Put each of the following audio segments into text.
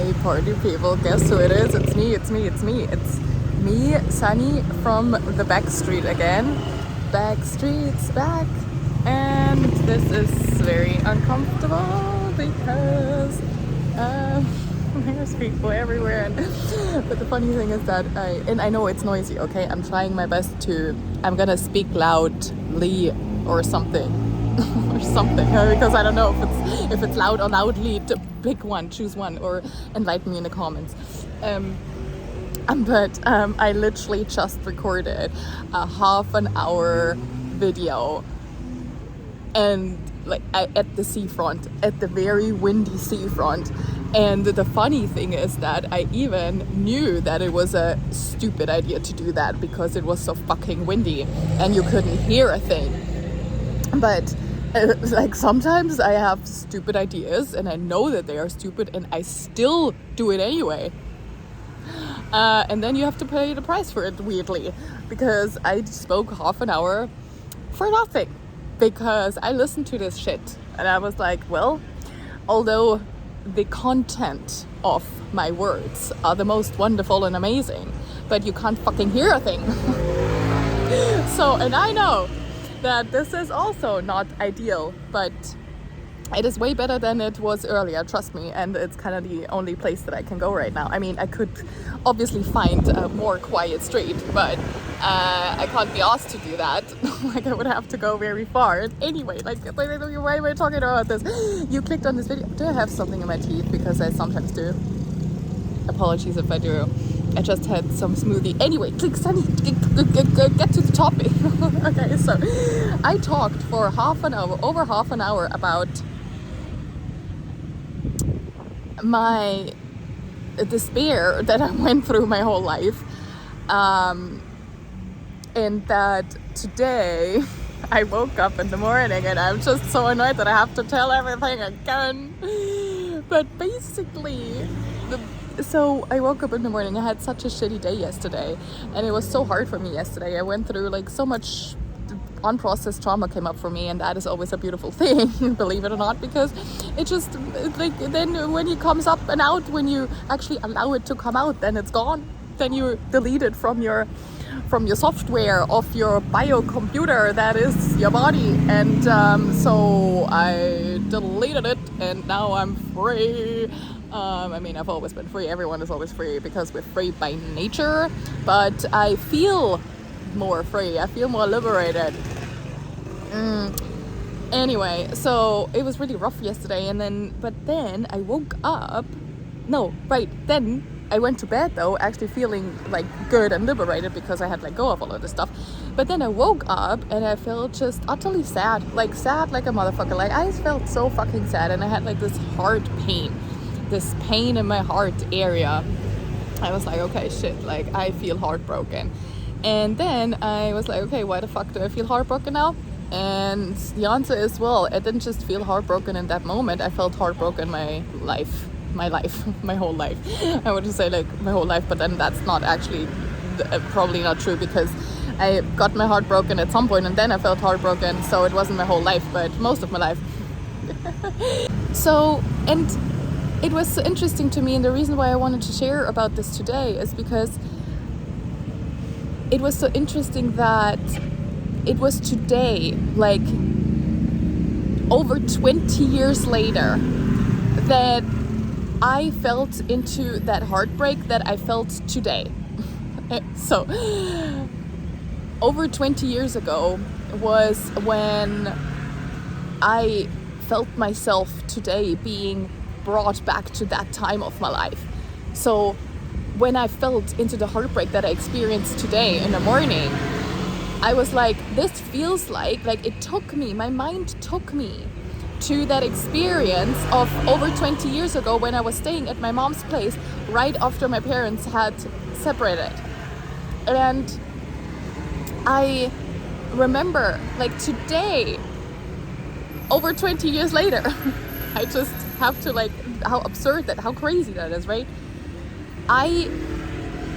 Hey party people, guess who it is? It's me. It's me, Sunny from the back street again. Back street's back. And this is very uncomfortable because there's people everywhere. But the funny thing is that I know it's noisy, okay? I'm trying my best I'm gonna speak loudly or something. Because I don't know if it's loud or loudly. To pick one, choose one, or enlighten me in the comments. But I literally just recorded a half an hour video, and at the seafront, at the very windy seafront. And the funny thing is that I even knew that it was a stupid idea to do that because it was so fucking windy and you couldn't hear a thing. But sometimes I have stupid ideas and I know that they are stupid and I still do it anyway. And then you have to pay the price for it, weirdly, because I spoke half an hour for nothing, because I listened to this shit and I was like, well, although the content of my words are the most wonderful and amazing, but you can't fucking hear a thing. So, and I know that this is also not ideal, but it is way better than it was earlier, trust me, and it's kind of the only place that I can go right now. I mean, I could obviously find a more quiet street, but I can't be asked to do that. I would have to go very far. Anyway, why am I talking about this? You clicked on this video. Do I have something in my teeth? Because I sometimes do. Apologies if I do. I just had some smoothie. Anyway, click, Sunny, get to the topic. Okay, so I talked for over half an hour about my despair that I went through my whole life. And that today I woke up in the morning and I'm just so annoyed that I have to tell everything again. But basically, so I woke up in the morning. I had such a shitty day yesterday, and it was so hard for me yesterday. I went through so much unprocessed trauma came up for me, and that is always a beautiful thing, believe it or not, because it just then when it comes up and out, when you actually allow it to come out, then it's gone. Then you delete it from your software of your biocomputer that is your body. And so I deleted it, and now I'm free. I mean, I've always been free. Everyone is always free because we're free by nature. But I feel more free. I feel more liberated. Anyway, so it was really rough yesterday. But then I woke up. Then I went to bed though, actually feeling good and liberated because I had let go of all of this stuff. But then I woke up and I felt just utterly sad, sad like a motherfucker. I felt so fucking sad, and I had this heart pain. This pain in my heart area. I was like, okay, shit, I feel heartbroken. And then I was like, okay, why the fuck do I feel heartbroken now? And the answer is, well, I didn't just feel heartbroken in that moment. I felt heartbroken my whole life. I would just say my whole life, but then that's not actually probably not true, because I got my heart broken at some point and then I felt heartbroken. So it wasn't my whole life, but most of my life. So, and it was so interesting to me, and the reason why I wanted to share about this today is because it was so interesting that it was today, over 20 years later, that I felt into that heartbreak that I felt today. So, over 20 years ago was when I felt myself today being brought back to that time of my life. So when I felt into the heartbreak that I experienced today in the morning, I was like, this feels like it took me, my mind took me to that experience of over 20 years ago when I was staying at my mom's place right after my parents had separated. And I remember today, over 20 years later, I just have to how absurd how crazy that is, right? I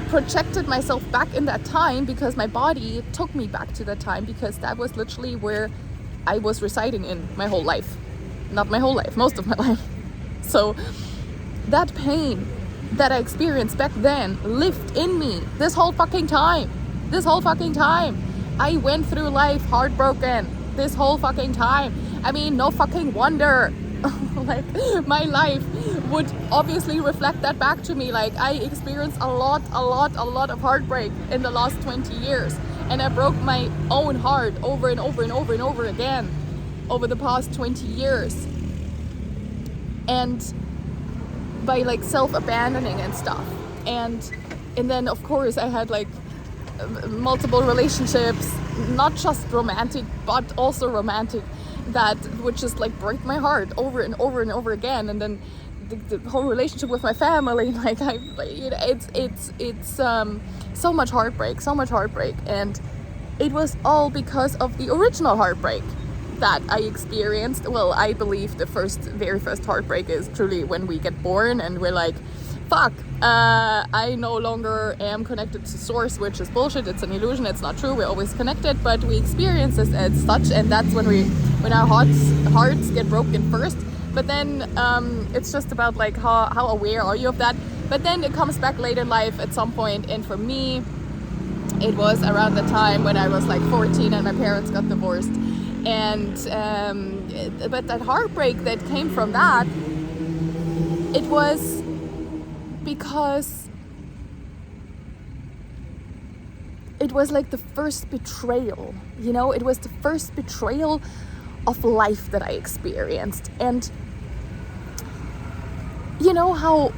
projected myself back in that time because my body took me back to that time, because that was literally where I was residing in my whole life. Not my whole life, most of my life. So that pain that I experienced back then lived in me this whole fucking time. I went through life heartbroken this whole fucking time. I mean, no fucking wonder like my life would obviously reflect that back to me. Like, I experienced a lot of heartbreak in the last 20 years, and I broke my own heart over and over again over the past 20 years, and by like self-abandoning and stuff. And then of course I had like multiple relationships, not just romantic but also romantic, that would just like break my heart over and over again. And then the whole relationship with my family, like it's so much heartbreak, and it was all because of the original heartbreak that I experienced. Well, I believe the very first heartbreak is truly when we get born and we're like, fuck, I no longer am connected to source, which is bullshit. It's an illusion. It's not true. We're always connected, but we experience this as such, and that's when our hearts get broken first. But then it's just about like how aware are you of that. But then it comes back later in life at some point, and for me, it was around the time when I was like 14 and my parents got divorced. And but that heartbreak that came from that, it was because it was like the first betrayal, you know. It was the first betrayal of life that I experienced. And you know how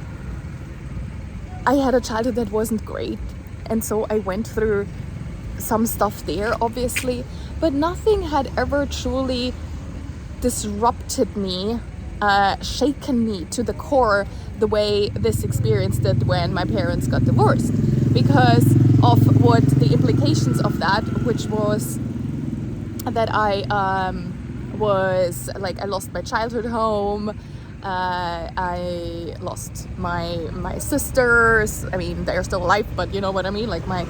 I had a childhood that wasn't great, and so I went through some stuff there, obviously, but nothing had ever truly disrupted me, shaken me to the core the way this experience did when my parents got divorced, because of what the implications of that, which was that I was like, I lost my childhood home. I lost my sisters. I mean, they're still alive, but you know what I mean. Like my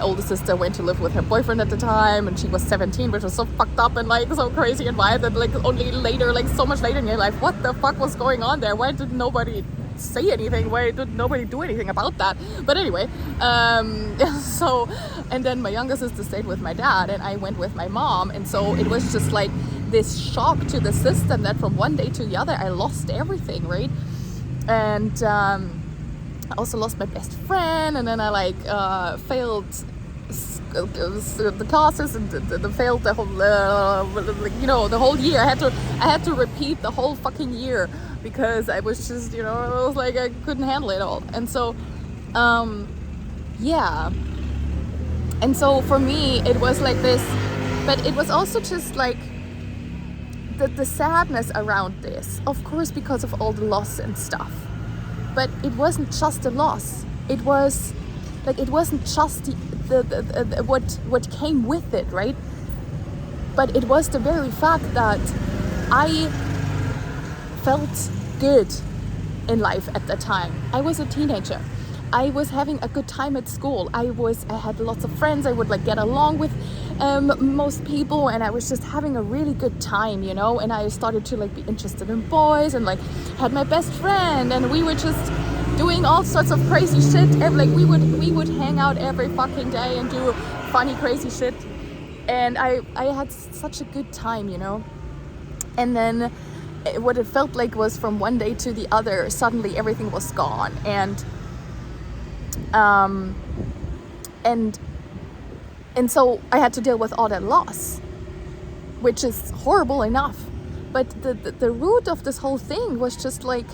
oldest sister went to live with her boyfriend at the time, and she was 17, which was so fucked up and like so crazy and wild that like only later, like so much later in your life, what the fuck was going on there? Why did nobody say anything? Why did nobody do anything about that? But anyway, so, and then my younger sister stayed with my dad, and I went with my mom, and so it was just like this shock to the system that from one day to the other I lost everything, right? And I also lost my best friend, and then I like failed the classes, and failed the whole you know, the whole year. I had to repeat the whole fucking year because I was just, you know, it was like I couldn't handle it all. And so yeah, and so for me it was like this, but it was also just like the sadness around this, of course, because of all the loss and stuff. But it wasn't just a loss. It was like, it wasn't just the what came with it, right? But it was the very fact that I felt good in life at the time. I was a teenager. I was having a good time at school. I had lots of friends. I would like get along with most people, and I was just having a really good time, you know. And I started to like be interested in boys, and like had my best friend, and we were just doing all sorts of crazy shit. And like we would hang out every fucking day and do funny crazy shit, and I had such a good time, you know. And then what it felt like was from one day to the other, suddenly everything was gone. And so I had to deal with all that loss, which is horrible enough. But the root of this whole thing was just like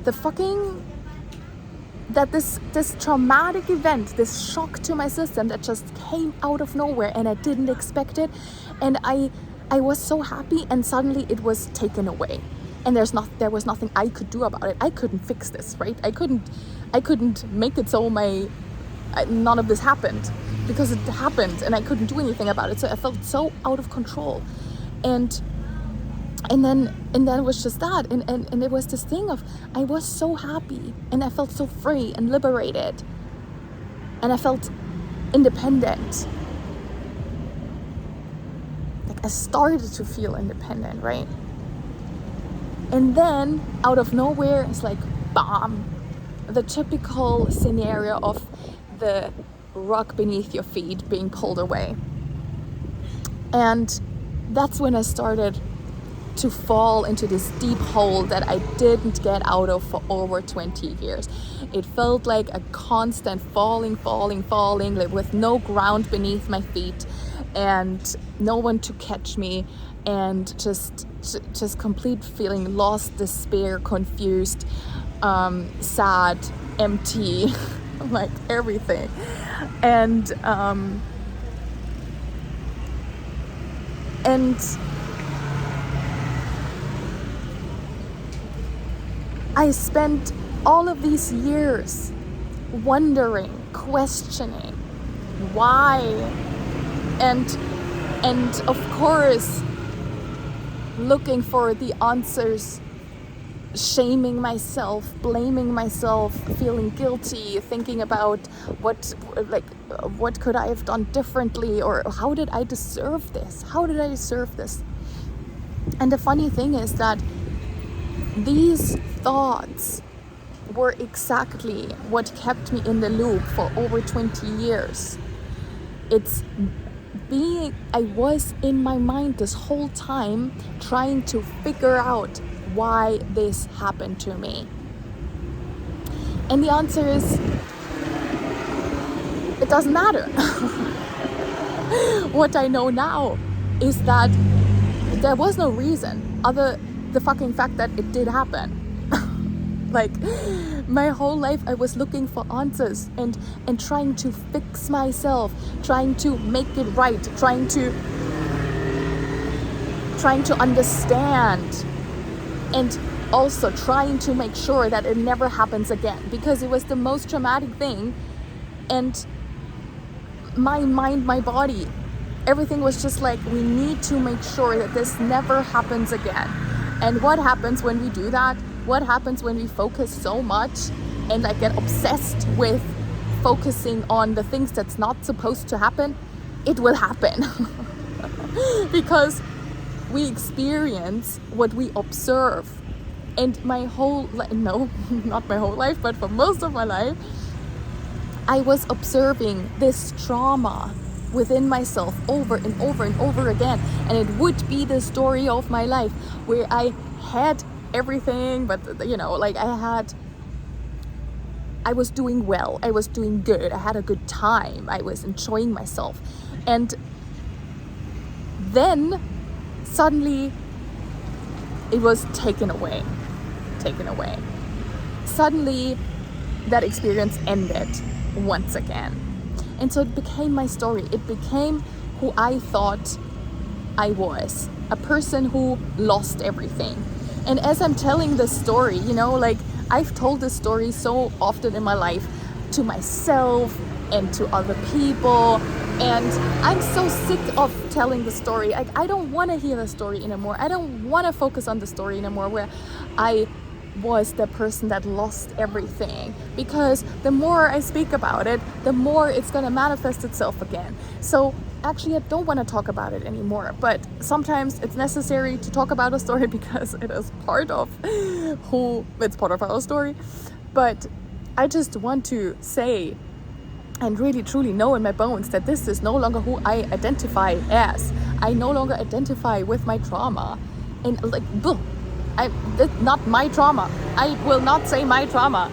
this traumatic event, this shock to my system that just came out of nowhere, and I didn't expect it. And I was so happy, and suddenly it was taken away. And there was nothing I could do about it. I couldn't fix this, right? I couldn't make it so none of this happened, because it happened and I couldn't do anything about it. So I felt so out of control. And then it was just that. And it was this thing of, I was so happy, and I felt so free and liberated, and I felt independent. Like I started to feel independent, right? And then out of nowhere, it's like, bam, the typical scenario of the rug beneath your feet being pulled away. And that's when I started to fall into this deep hole that I didn't get out of for over 20 years. It felt like a constant falling, like with no ground beneath my feet and no one to catch me, and just complete feeling lost, despair, confused, sad, empty, like everything. And I spent all of these years wondering, questioning why, and of course looking for the answers, shaming myself, blaming myself, feeling guilty, thinking about what could I have done differently, or how did I deserve this? And the funny thing is that these thoughts were exactly what kept me in the loop for over 20 years. I was in my mind this whole time trying to figure out why this happened to me. And the answer is, it doesn't matter. What I know now is that there was no reason other the fucking fact that it did happen. Like, my whole life I was looking for answers and trying to fix myself, trying to make it right, trying to understand, and also trying to make sure that it never happens again, because it was the most traumatic thing. And my mind, my body, everything was just like, we need to make sure that this never happens again. And what happens when we do that? What happens when we focus so much and like get obsessed with focusing on the things that's not supposed to happen? It will happen. Because we experience what we observe. And my whole not my whole life, but for most of my life, I was observing this trauma within myself over and over and over again. And it would be the story of my life, where I had everything, but I was doing well, I was doing good, I had a good time, I was enjoying myself. And then suddenly it was taken away. Suddenly that experience ended once again. And so it became my story. It became who I thought I was, a person who lost everything. And as I'm telling this story, I've told this story so often in my life, to myself and to other people, and I'm so sick of telling the story. I don't want to hear the story anymore. I don't want to focus on the story anymore where I was the person that lost everything, because the more I speak about it, the more it's going to manifest itself again. So actually, I don't want to talk about it anymore, but sometimes it's necessary to talk about a story because it is part of our story. But I just want to say and really truly know in my bones that this is no longer who I identify as. I no longer identify with my trauma. And that's not my trauma. I will not say my trauma.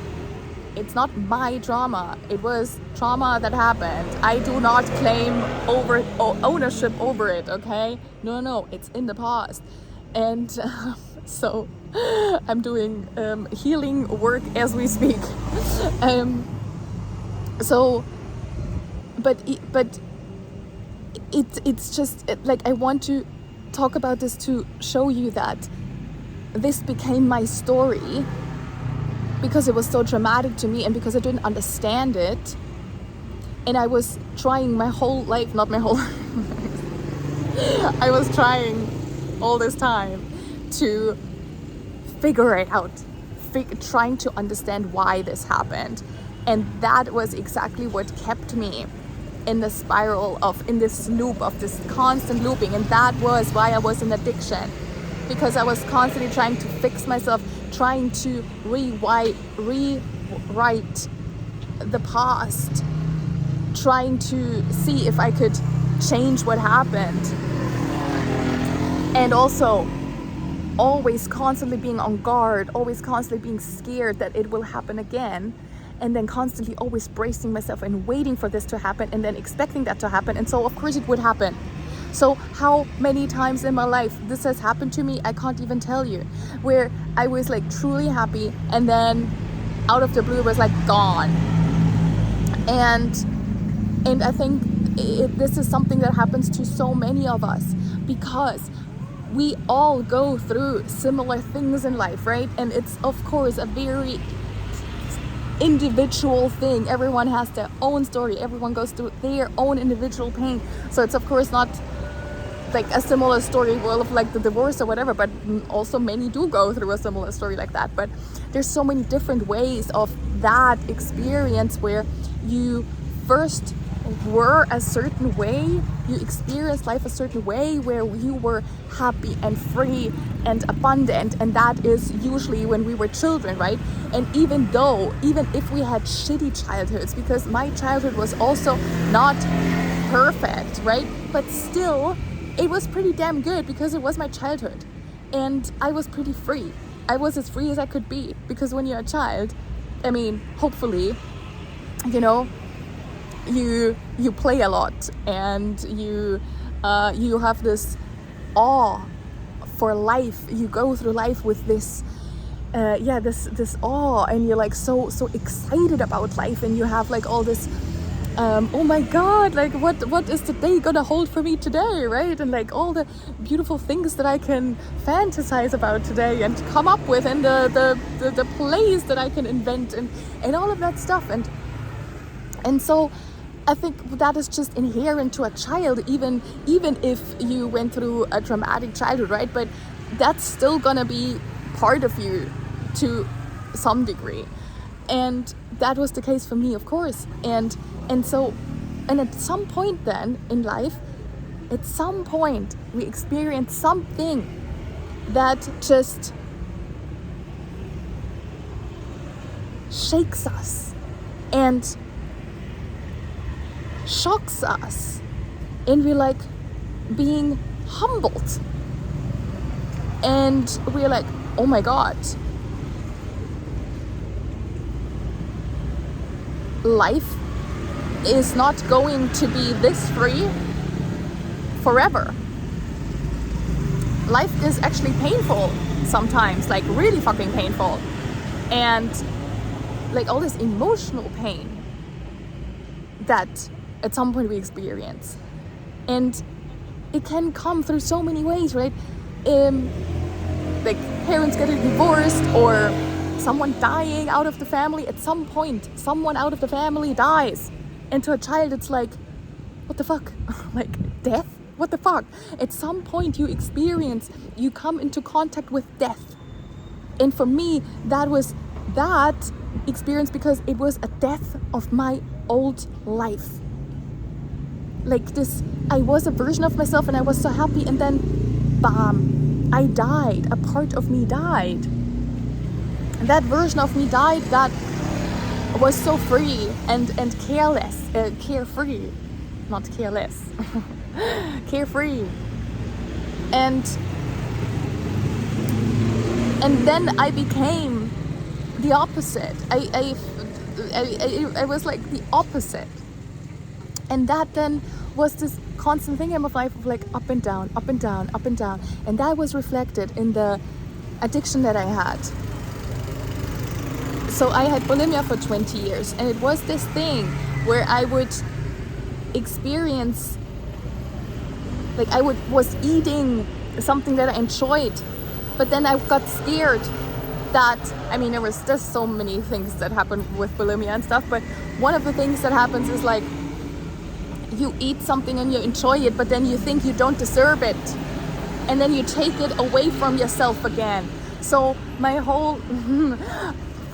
It's not my trauma. It was trauma that happened. I do not claim ownership over it, okay? No, it's in the past. And so I'm doing healing work as we speak. But it's just like, I want to talk about this to show you that this became my story because it was so traumatic to me, and because I didn't understand it. And I was trying my whole life, not my whole life, I was trying all this time to figure it out, trying to understand why this happened. And that was exactly what kept me in the spiral in this loop of this constant looping. And that was why I was in addiction. because I was constantly trying to fix myself, trying to rewrite the past, trying to see if I could change what happened. And also always constantly being on guard, always constantly being scared that it will happen again, and then constantly always bracing myself and waiting for this to happen, and then expecting that to happen. And so of course it would happen. So how many times in my life this has happened to me, I can't even tell you, where I was like truly happy, and then out of the blue it was like gone. And I think this is something that happens to so many of us, because we all go through similar things in life, right? And it's of course a very individual thing. Everyone has their own story. Everyone goes through their own individual pain. So it's of course not like a similar story, well, of like the divorce or whatever, but also many do go through a similar story like that. But there's so many different ways of that experience, where you first were a certain way, you experienced life a certain way, where you were happy and free and abundant, and that is usually when we were children, right? And even if we had shitty childhoods, because my childhood was also not perfect, right? But still, it was pretty damn good, because it was my childhood, and I was pretty free. I was as free as I could be, because when you're a child, I mean, hopefully, you know, you play a lot, and you have this awe for life. You go through life with this this awe, and you're like so excited about life, and you have like all this oh my god, like what is the day gonna hold for me today, right? And like all the beautiful things that I can fantasize about today and come up with, and the plays that I can invent, and all of that stuff. And so I think that is just inherent to a child, even if you went through a traumatic childhood, right? But that's still gonna be part of you to some degree. And that was the case for me, of course. And so at some point then in life, at some point we experience something that just shakes us and shocks us, and we're like being humbled, and we're like, oh my god, life is not going to be this free forever. Life is actually painful sometimes, like really fucking painful, and like all this emotional pain that at some point we experience. And it can come through so many ways, right? Like parents getting divorced, or someone dying out of the family. At some point, someone out of the family dies. And to a child, it's like, what the fuck? Like, death? What the fuck? At some point you come into contact with death. And for me, that was that experience, because it was a death of my old life. Like this, I was a version of myself, and I was so happy, and then bam, I died. A part of me died. And that version of me died that was so free and careless, carefree, not careless, carefree. And then I became the opposite. I was like the opposite. And that then was this constant thing in my life of like up and down, up and down, up and down. And that was reflected in the addiction that I had. So I had bulimia for 20 years, and it was this thing where I would experience, like was eating something that I enjoyed, but then I got scared that, I mean, there was just so many things that happen with bulimia and stuff, but one of the things that happens is like, you eat something and you enjoy it, but then you think you don't deserve it, and then you take it away from yourself again. So my whole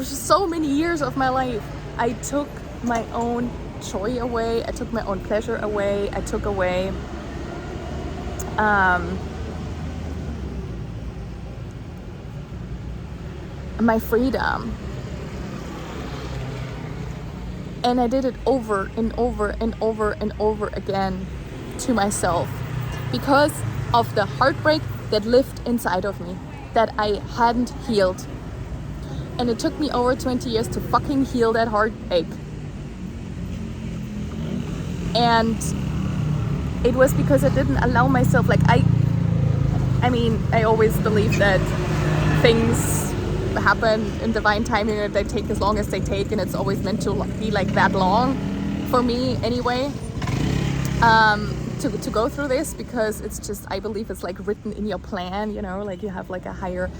so many years of my life, I took my own joy away, I took my own pleasure away, I took away my freedom. And I did it over and over and over and over again to myself because of the heartbreak that lived inside of me that I hadn't healed. And it took me over 20 years to fucking heal that heartache. And it was because I didn't allow myself, like I always believe that things happen in divine timing and they take as long as they take, and it's always meant to be like that long for me anyway, to go through this, because it's just, I believe it's like written in your plan, you know, like you have like a higher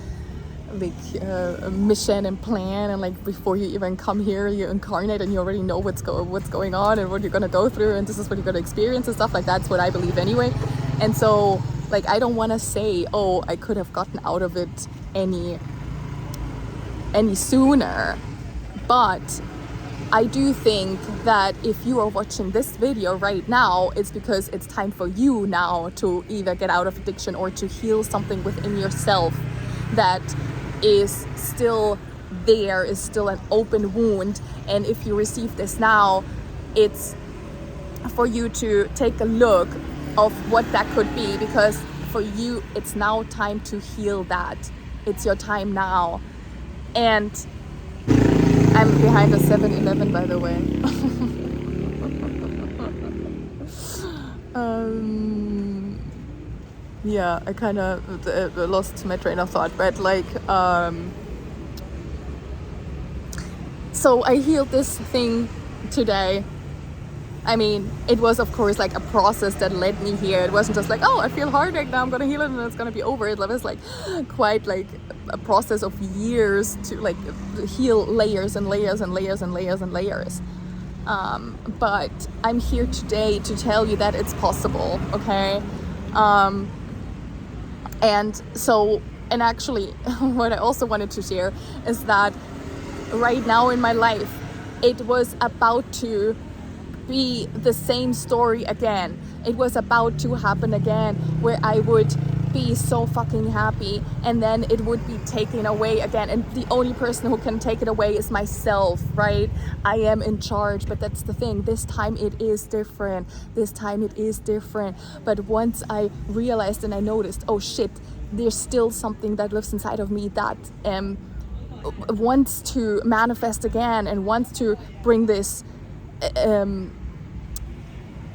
mission and plan, and like before you even come here you incarnate and you already know what's going on and what you're gonna go through, and this is what you're gonna experience and stuff like that's what I believe anyway. And so like I don't want to say, oh, I could have gotten out of it any sooner, but I do think that if you are watching this video right now, it's because it's time for you now to either get out of addiction or to heal something within yourself that is still there, is still an open wound. And if you receive this now, it's for you to take a look of what that could be, because for you it's now time to heal that. It's your time now. And I'm behind a 7-Eleven, by the way. Yeah, I kind of lost my train of thought, but like, so I healed this thing today. I mean, it was of course like a process that led me here. It wasn't just like, oh, I feel heartache, now I'm gonna heal it and it's gonna be over. It was like quite like a process of years to like heal layers and layers and layers and layers and layers. But I'm here today to tell you that it's possible, okay? And so, and actually what I also wanted to share is that right now in my life, it was about to be the same story again. It was about to happen again, where I would be so fucking happy and then it would be taken away again, and the only person who can take it away is myself, right? I am in charge, but that's the thing. This time it is different. But once I realized and I noticed, oh shit, there's still something that lives inside of me that wants to manifest again and wants to bring this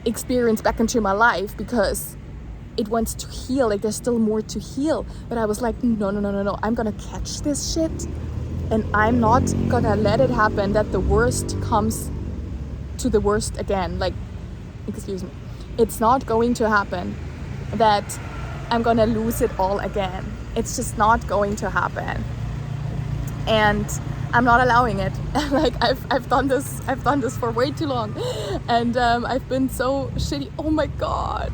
experience back into my life, because it wants to heal. Like there's still more to heal. But I was like, no, I'm gonna catch this shit, and I'm not gonna let it happen that the worst comes to the worst again. Like, excuse me, it's not going to happen that I'm gonna lose it all again. It's just not going to happen, and I'm not allowing it. Like I've done this for way too long, and I've been so shitty. Oh my god,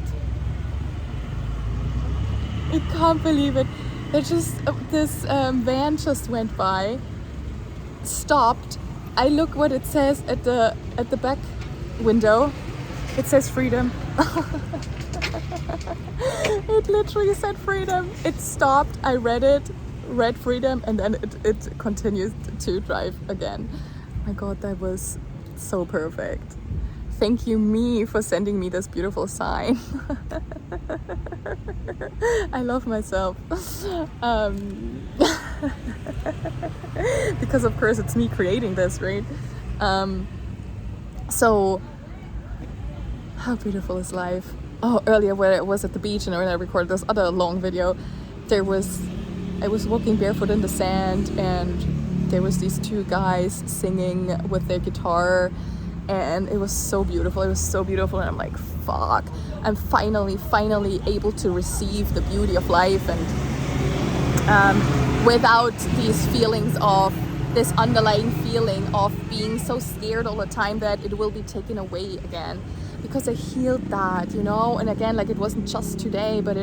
I can't believe it. It just this van just went by, stopped. I look what it says at the back window. It says freedom. It literally said freedom. It stopped. I read freedom, and then it continues to drive again. My god, that was so perfect. Thank you, me, for sending me this beautiful sign. I love myself. Because of course it's me creating this, right? So how beautiful is life? Oh, earlier when I was at the beach and when I recorded this other long video, I was walking barefoot in the sand, and there was these two guys singing with their guitar, and it was so beautiful. And I'm like, fuck, I'm finally able to receive the beauty of life, and without these feelings of this underlying feeling of being so scared all the time that it will be taken away again. Because I healed that, you know. And again, like, it wasn't just today, but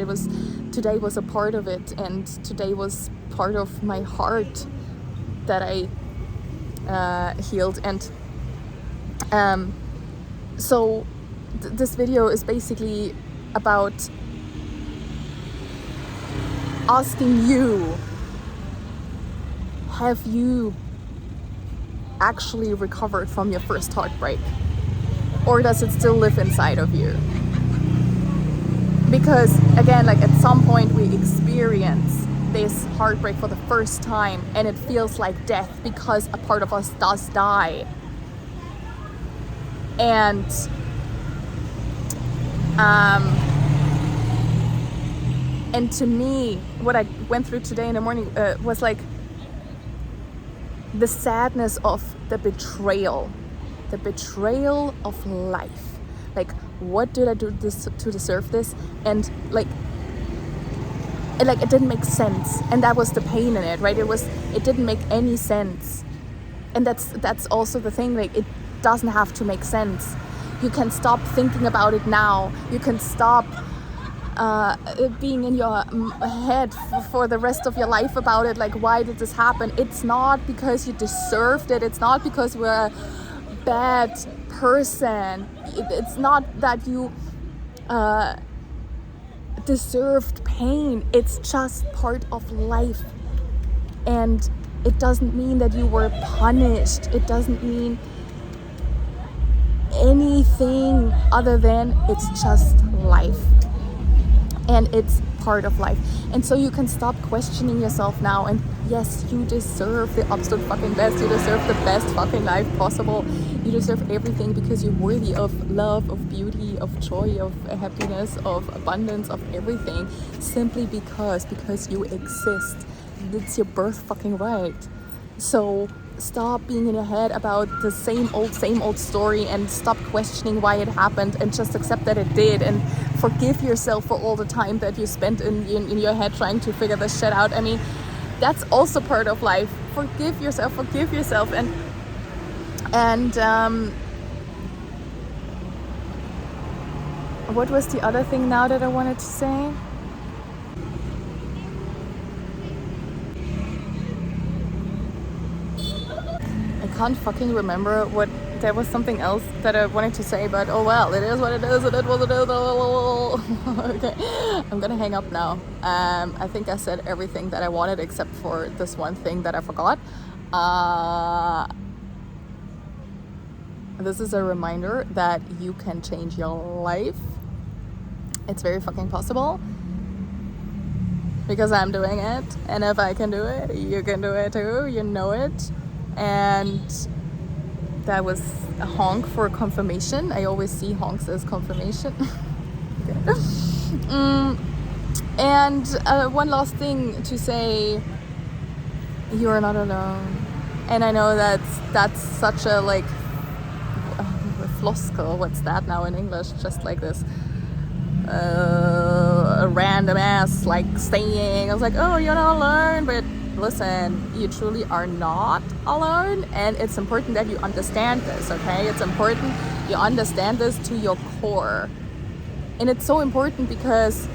today was a part of it, and today was part of my heart that I healed. And so this video is basically about asking you, have you actually recovered from your first heartbreak? Or does it still live inside of you? Because again, like at some point we experience this heartbreak for the first time and it feels like death because a part of us does die. And to me, what I went through today in the morning was like the sadness of the betrayal of life. Like, what did I do this to deserve this? And like it didn't make sense, and that was the pain in it, right? It didn't make any sense. And that's also the thing, like, it doesn't have to make sense. You can stop thinking about it now. You can stop being in your head for the rest of your life about it. Like, why did this happen? It's not because you deserved it. It's not because we're a bad person. It's not that you deserved pain. It's just part of life. And it doesn't mean that you were punished. It doesn't mean anything other than it's just life. And it's part of life. And so you can stop questioning yourself now. And yes, you deserve the absolute fucking best. You deserve the best fucking life possible. You deserve everything because you're worthy of love, of beauty, of joy, of happiness, of abundance, of everything. Simply because you exist. It's your birth fucking right. So stop being in your head about the same old story and stop questioning why it happened and just accept that it did, and forgive yourself for all the time that you spent in your head trying to figure this shit out. I mean, that's also part of life. Forgive yourself and what was the other thing now that I wanted to say? I can't fucking remember what. There was something else that I wanted to say, but oh well, it is what it is, and it was what it is. Okay, I'm gonna hang up now. I think I said everything that I wanted except for this one thing that I forgot. This is a reminder that you can change your life. It's very fucking possible. Because I'm doing it, and if I can do it, you can do it too. You know it. And that was a honk for confirmation. I always see honks as confirmation. And one last thing to say: you are not alone. And I know that's such a like floskel. What's that now in English? Just like this. A random ass like saying. I was like, oh, you're not alone, but listen, you truly are not alone, and it's important that you understand this, okay? It's important you understand this to your core. And it's so important because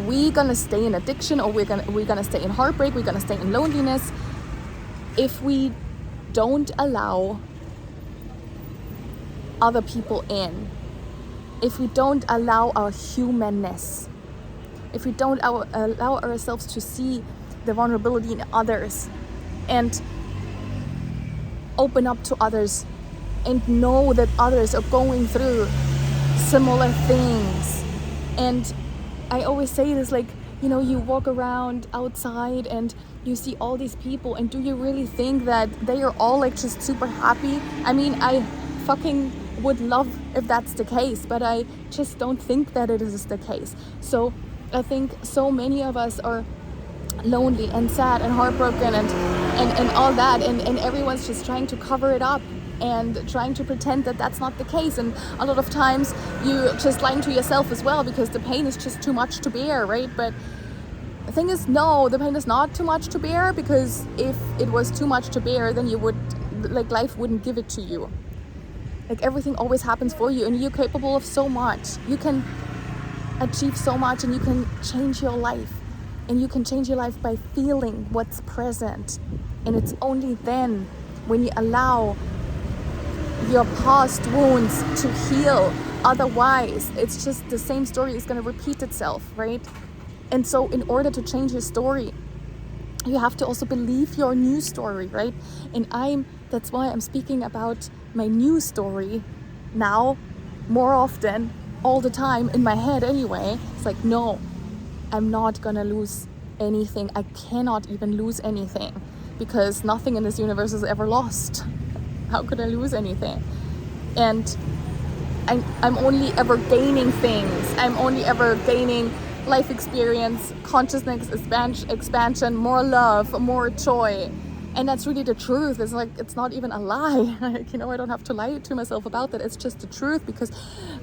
we're gonna stay in addiction, or we're gonna stay in heartbreak, we're gonna stay in loneliness if we don't allow other people in, if we don't allow our humanness, if we don't allow ourselves to see the vulnerability in others and open up to others and know that others are going through similar things. And I always say this, like, you know, you walk around outside and you see all these people, and do you really think that they are all like just super happy? I mean, I fucking would love if that's the case, but I just don't think that it is the case. So I think so many of us are lonely and sad and heartbroken and all that, and everyone's just trying to cover it up and trying to pretend that that's not the case. And a lot of times you just lying to yourself as well, because the pain is just too much to bear, right? But the thing is, no, the pain is not too much to bear, because if it was too much to bear, then you would, like, life wouldn't give it to you. Like, everything always happens for you, and you're capable of so much. You can achieve so much, and you can change your life. And you can change your life by feeling what's present. And it's only then, when you allow your past wounds to heal. Otherwise, it's just the same story is going to repeat itself, right? And so in order to change your story, you have to also believe your new story, right? And that's why I'm speaking about my new story now more often, all the time, in my head anyway. It's like, no, I'm not gonna lose anything. I cannot even lose anything, because nothing in this universe is ever lost. How could I lose anything? And I'm only ever gaining things. I'm only ever gaining life experience, consciousness expansion, more love, more joy. And that's really the truth. It's like, it's not even a lie. Like, I don't have to lie to myself about that. It's just the truth, because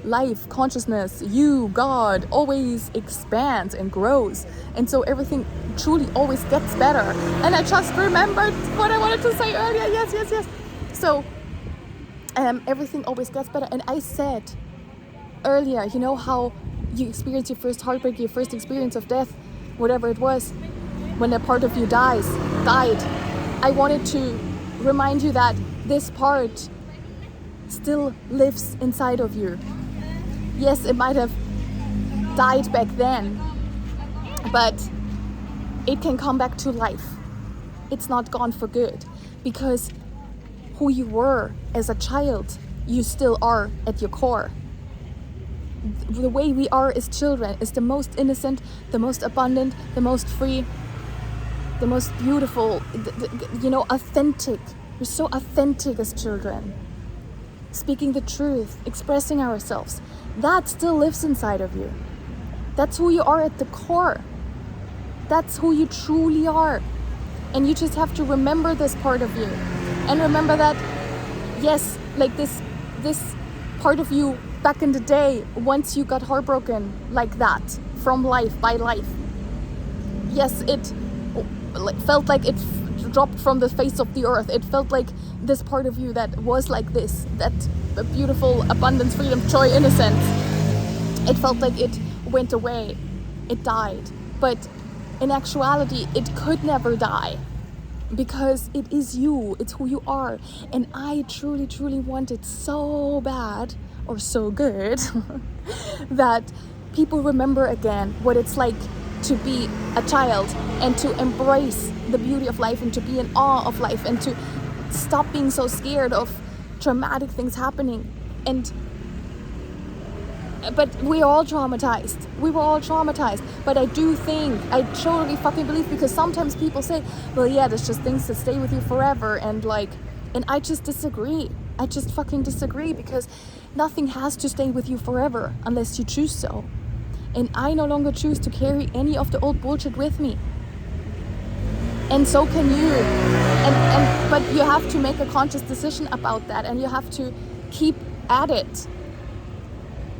life, consciousness, you, God, always expands and grows. And so everything truly always gets better. And I just remembered what I wanted to say earlier. Yes. So everything always gets better. And I said earlier, how you experience your first heartbreak, your first experience of death, whatever it was, when a part of you died. I wanted to remind you that this part still lives inside of you. Yes, it might have died back then, but it can come back to life. It's not gone for good, because who you were as a child, you still are at your core. The way we are as children is the most innocent, the most abundant, the most free, the most beautiful, authentic. We're so authentic as children. Speaking the truth, expressing ourselves. That still lives inside of you. That's who you are at the core. That's who you truly are. And you just have to remember this part of you. And remember that, yes, like this part of you back in the day, once you got heartbroken like that, from life, by life. Yes, it felt like it dropped from the face of the earth. It felt like this part of you that was like this, that beautiful abundance, freedom, joy, innocence. It felt like it went away. It died. But in actuality, it could never die, because it is you. It's who you are. And I truly, truly want it so bad, or so good, that people remember again what it's like to be a child, and to embrace the beauty of life, and to be in awe of life, and to stop being so scared of traumatic things happening. But we're all traumatized. We were all traumatized. But I do think, I totally fucking believe, because sometimes people say, well, yeah, there's just things that stay with you forever. And I just disagree. I just fucking disagree, because nothing has to stay with you forever unless you choose so. And I no longer choose to carry any of the old bullshit with me. And so can you. But you have to make a conscious decision about that, and you have to keep at it.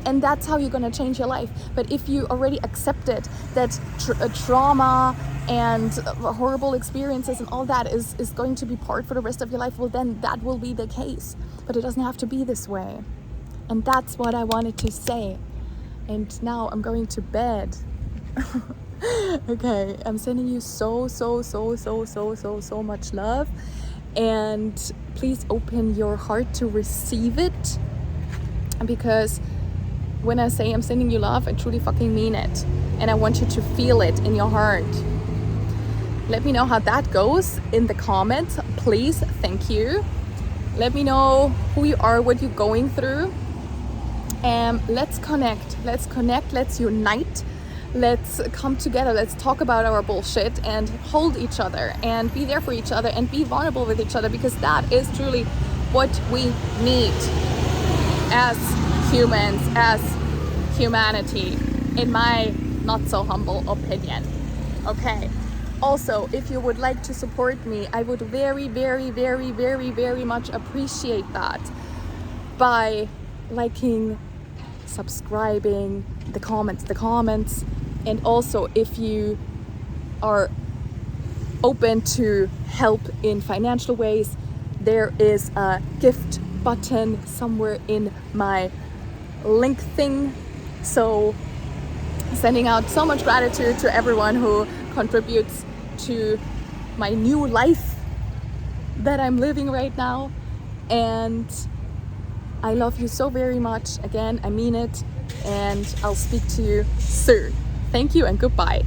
And that's how you're going to change your life. But if you already accepted that trauma and horrible experiences and all that is going to be part for the rest of your life, well, then that will be the case. But it doesn't have to be this way. And that's what I wanted to say. And now I'm going to bed. Okay, I'm sending you so much love. And please open your heart to receive it. Because when I say I'm sending you love, I truly fucking mean it. And I want you to feel it in your heart. Let me know how that goes in the comments, please. Thank you. Let me know who you are, what you're going through. Let's connect. Let's unite. Let's come together. Let's talk about our bullshit and hold each other and be there for each other and be vulnerable with each other, because that is truly what we need as humans, as humanity, in my not so humble opinion. Okay. Also, if you would like to support me, I would very much appreciate that by liking, subscribing, the comments, and also if you are open to help in financial ways, there is a gift button somewhere in my link thing. So sending out so much gratitude to everyone who contributes to my new life that I'm living right now. And I love you so very much. Again, I mean it. And I'll speak to you soon. Thank you and goodbye.